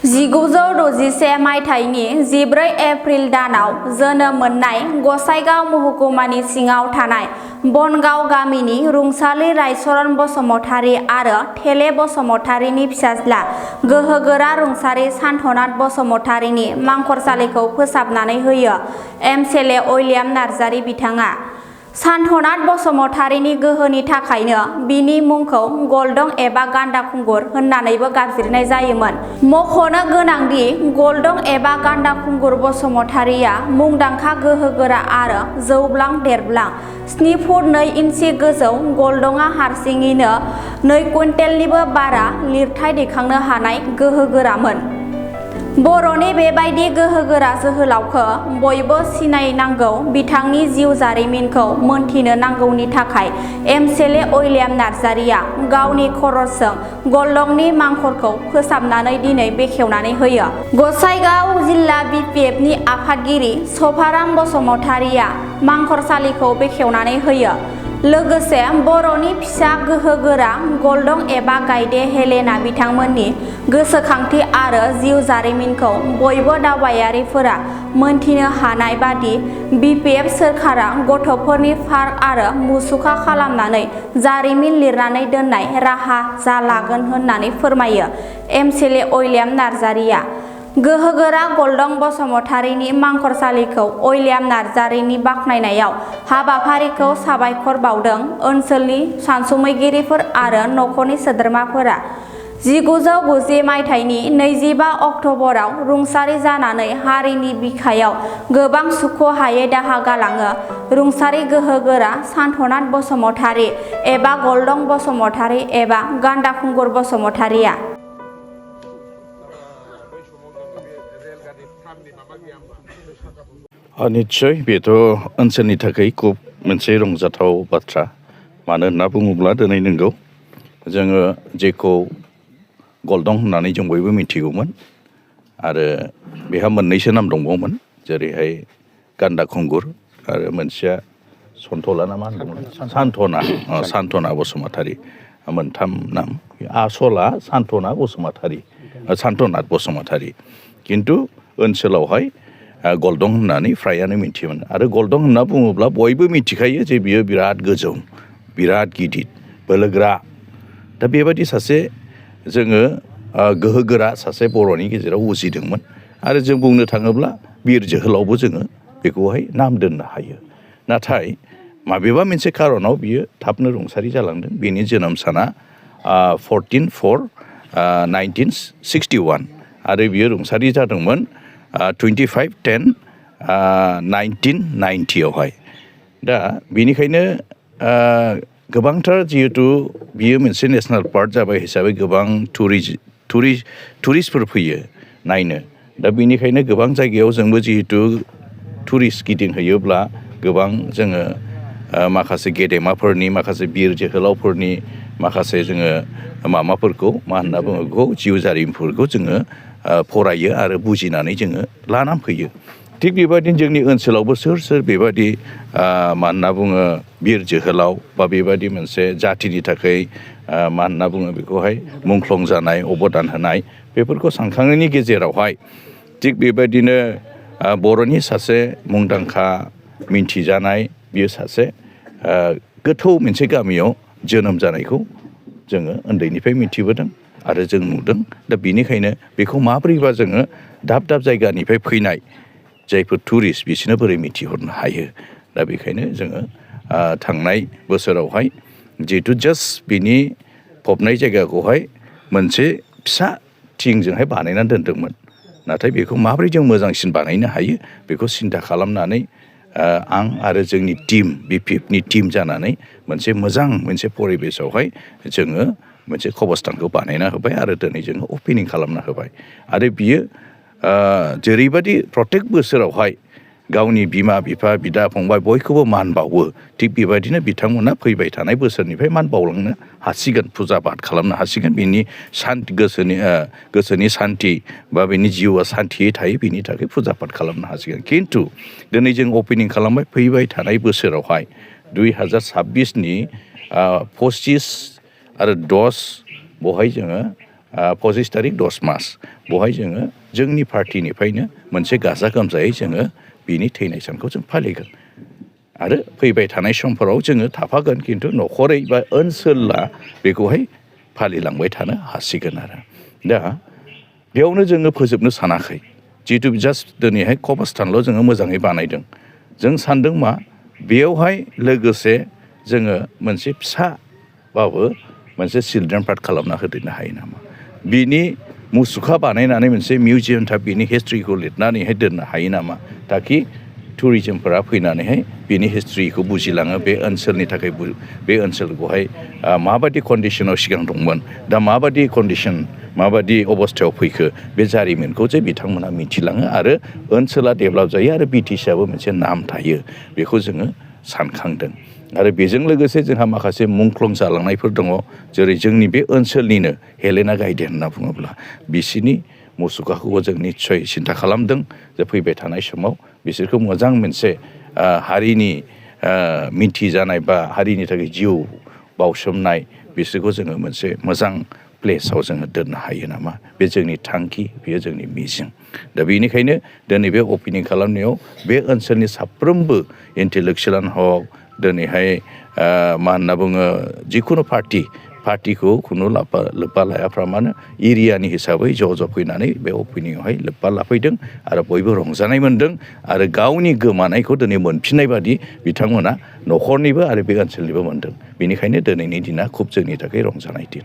1961 मायथाइनि 14 एप्रिल दानाव जोनोम मोननाय गसाइगाव महकुमानि सिङाव थानाय बनगाव गामिनि रुंसारि रायचरण बसुमतारी आरो थेले बसुमतारीनि फिसाज्ला गोहोगोरा रुंसारि सान्थनाथ बसुमतारीनि मांखरसालिखौ फोसाबनानै होयो एमसेले उइलियाम नार्जारी बिथाङा। सान्थनाथ बसुमतारीनि गोहोनि थाखायनो बिनि मुंखौ गलदं एबा गान्दा खुंगुर होननानैबो गाबज्रिनाय जायोमोन। मख'नो गोनांदि गलदं एबा गान्दा खुंगुर बसुमतारीया मुंदांखा गोहोगोरा आरो जौब्लां देरब्लां 7 फुट 2 इन्सि गोजौ गलदंआ हारसिङैनो 2 कुइन्टेलनिबो बारा लिरथाय दैखांनो हानाय गोहोगोरामोन। बर'नि बेबायदि गोहोगोरा जोहोलावखौ बयबो सिनायनांगौ। बिथांनि जिउ जारिमिनखौ मोनथिनो नांगौनि थाखाय एमसेले उइलियाम नार्जारीया गावनि खरसजों गलदंनि मांखरखौ फोसाबनानै दिनै बेखेवनानै होयो। गसाइगाव जिल्ला बिपिएफनि आफादगिरि सभाराम बसुमतारीया मांखरसालिखौ बेखेवनानै होयो। लोगोसे बर'नि फिसा गोहोगोरा गलदं एबा गायदे हेलेना बिथांमोननि गोसोखांथि आरो जिउ जारिमिनखौ बयबो दावबायारिफोरा मोनथिनो हानाय बादि बिपिएफ सोरखारा गथ'फोरनि पार्क आरो मुसुखा खालामनानै जारिमिन लिरनानै दोननाय राहा लागोन होननानै फोरमायो एमसेले उइलियाम नार्जारीया। गोहोगोरा गलदं बसुमतारीनि मांखरसालिखौ उइलियाम नार्जारीनि बाख्नायनायाव हाबाफारिखौ साबायखर बावदों ओनसोलनि सानसुमैगिरिफोर आरो नखरनि सोद्रोमाफोरा। 1990 मायथाइनि 25 अक्ट'बराव रुंसारि जानानै हारिनि बिखायाव गोबां सुख'हायै दाहा गालाङो रुंसारि गोहोगोरा सान्थनाथ बसुमतारी एबा गलदं बसुमतारी एबा गान्दा खुंगुर बसुमतारीया। निश्चय बेथ' ओनसोलनि थाखाय खुब मोनसे रंजाथाव बाथ्रा। मानो होनना बुङोब्ला दिनै नंगौ जोङो जेखौ गलदं होननानै जों बयबो मिथिगौमोन आरो बेहा मोननैसो नाम दंबावोमोन जेरैहाय गान्दा खुंगुर आरो मोनसेया सन्थला ना मा होनदोंमोन सान्थना बसुमतारी मोनथाम नाम। आसला सान्थनाथ बसुमतारी खिन्थु ओनसोलावहाय गलदं होननानै फ्रायानो मिथियोमोन आरो गलदं होनना बुङोब्ला बयबो मिथिखायो जे बियो बिराद गोजौ बिराद गिदिर बोलोगोरा। दा बेबायदि सासे जोङो गोहोगोरा सासे बर'नि गेजेराव उजिदोंमोन आरो जों बुंनो थाङोब्ला बिर जोहोलावबो जोङो बेखौहाय नाम दोननो हायो। नाथाय माबेबा मोनसे खारनाव बियो थाबनो रुंसारि जालांदों। बिनि जोनोम साना 14/4/1961 आरो बियो रुंसारि जादोंमोन 25/10/1990 दा बेनिखायनो गोबांथार जिहेथु बियो मोनसे नेसनेल पार्क जाबाय हिसाबै गोबां टुरिस्टफोर फैयो नायनो। दा बेनिखायनो गोबां जायगायाव जोंबो जिहेथु टुरिस्ट गिदिंहैयोब्ला गोबां जोङो माखासे गेदेमाफोरनि माखासे बिर जोहोलावफोरनि माखासे जोङो माबाफोरखौ मा होनना बुङो बेखौ जिउ जारिमिनफोरखौ जोङो फरायो आरो बुजिनानै जोङो लानानै फैयो। थिग बेबायदिनो जोंनि ओनसोलावबो सोर बेबायदि मा होनना बुङो बिर जोहोलाव बा बेबायदि मोनसे जाथिनि थाखाय मा होनना बुङो बेखौहाय मुंख्लं जानाय अबदान होनाय बेफोरखौ सानखांनायनि गेजेरावहाय थिग बेबायदिनो बर'नि सासे मुंदांखा मिन्थिजानाय बियो सासे गोथौ मोनसे गामियाव जोनोम जानायखौ जोङो उन्दैनिफ्राय मिथिबोदों आरो जों नुदों। दा बेनिखायनो बेखौ माब्रैबा जोङो दाब जायगानिफ्राय फैनाय जायफोर टुरिस्ट बिसोरनो बोरै मिथिहरनो हायो। दा बेखायनो जोङो थांनाय बोसोरावहाय जिहेथु जास्ट बिनि फबनाय जायगाखौहाय मोनसे फिसा थिंजोंहाय बानायनानै दोनदोंमोन। नाथाय बेखौ माबोरै जों मोजांसिन बानायनो हायो बेखौ सिन्था खालामनानै आं आरो जोंनि टीम बिपिएफनि टीम जानानै मोनसे मोजां मोनसे परिबेसावहाय जोङो मोनसे खबरस्थानखौ बानायना होबाय आरो दिनै जोङो अपेनिं खालामना होबाय। आरो बियो जेरैबायदि प्रत्येक बोसोरावहाय गावनि बिमा बिफा बिदा फंबाय बयखौबो मान बावो थिग बेबायदिनो बिथांमोना फैबाय थानाय बोसोरनिफ्राय मान बावलांनो हासिगोन फुजा पात खालामनो हासिगोन। बिनि गोसोनि सान्थि बा बिनि जिउआ सान्थियै थायो बिनि थाखाय फुजा पात खालामनो हासिगोन। खिन्थु दिनै जों अपेनिं खालामबाय फैबाय थानाय बोसोरावहाय 2026नि 25 आरो 10 बहाय जोङो 25 तारिख 10 मास बेवहाय जोङो जोंनि पार्टिनिफ्रायनो मोनसे गाजा गोमजायै जोङो बिनि थैनाय सानखौ जों फालिगोन आरो फैबाय थानाय समफोराव जोङो थाफागोन खिन्थु न'खरै बा ओनसोला बेखौहाय फालिलांबाय थानो हासिगोन आरो दा बेयावनो जोङो फोजोबनो सानाखै जिहेतु जास्ट दिनैहाय कबरस्थानल' जोङो मोजाङै बानायदों जों सानदों मा बेयावहाय लोगोसे जोङो मोनसे फिसाबाबो मोनसे चिलड्रेन पार्क खालामना होदेरनो हायो नामा बिनि मुसुखा बानायनानै मोनसे मिउजियाम टाइप बिनि हिस्ट्रिखौ लिरनानैहाय दोननो हायो नामा ताकि टुरिजोमफोरा फैनानैहाय बिनि हिस्ट्रिखौ बुजिलाङो बे ओनसोलनि थाखाय बे ओनसोलखौहाय माबादि कन्डिसनाव सिगां दंमोन दा माबादि कन्डिसन माबादि अबस्थायाव फैखो बे जारिमिनखौ जे बिथांमोना मिथिलाङो आरो ओनसोला डेभेलप जायो आरो बिटिसिआबो मोनसे नाम थायो बेखौ जोङो सानखांदों आरो बेजों लोगोसे जोंहा माखासे मुंख्लं जालांनायफोर दङ जेरै जोंनि बे ओनसोलनिनो हेलेना गायदेन होनना बुङोब्ला बिसिनि मुसुखाखौबो जों निस्सय सिन्था खालामदों जे फैबाय थानाय समाव बिसोरखौ मोजां मोनसे हारिनि मिथिजानाय बा हारिनि थाखाय जिउ बावसोमनाय बिसोरखौ जोङो मोनसे मोजां प्लेसाव जोङो दोननो हायो नामा बे जोंनि थांखि बेयो जोंनि मिजिं दा बेनिखायनो दिनै बे अपेनिं खालामनायाव बे ओनसोलनि साफ्रोमबो इन्टेलेक्सुवेलानो हक दिनैहाय मा होनना बुङो जिखुनु पार्टिखौ खुनु लोब्बा लायाफ्रा मानो एरियानि हिसाबै ज' फैनानै बे अपेनिंआवहाय लोब्बा लाफैदों आरो बयबो रंजानाय मोनदों आरो गावनि गोमानायखौ दिनै मोनफिननाय बादि बिथांमोना न'खरनिबो आरो बे ओनसोलनिबो मोनदों बेनिखायनो दिनैनि दिना खुब जोंनि थाखाय रंजानाय दिन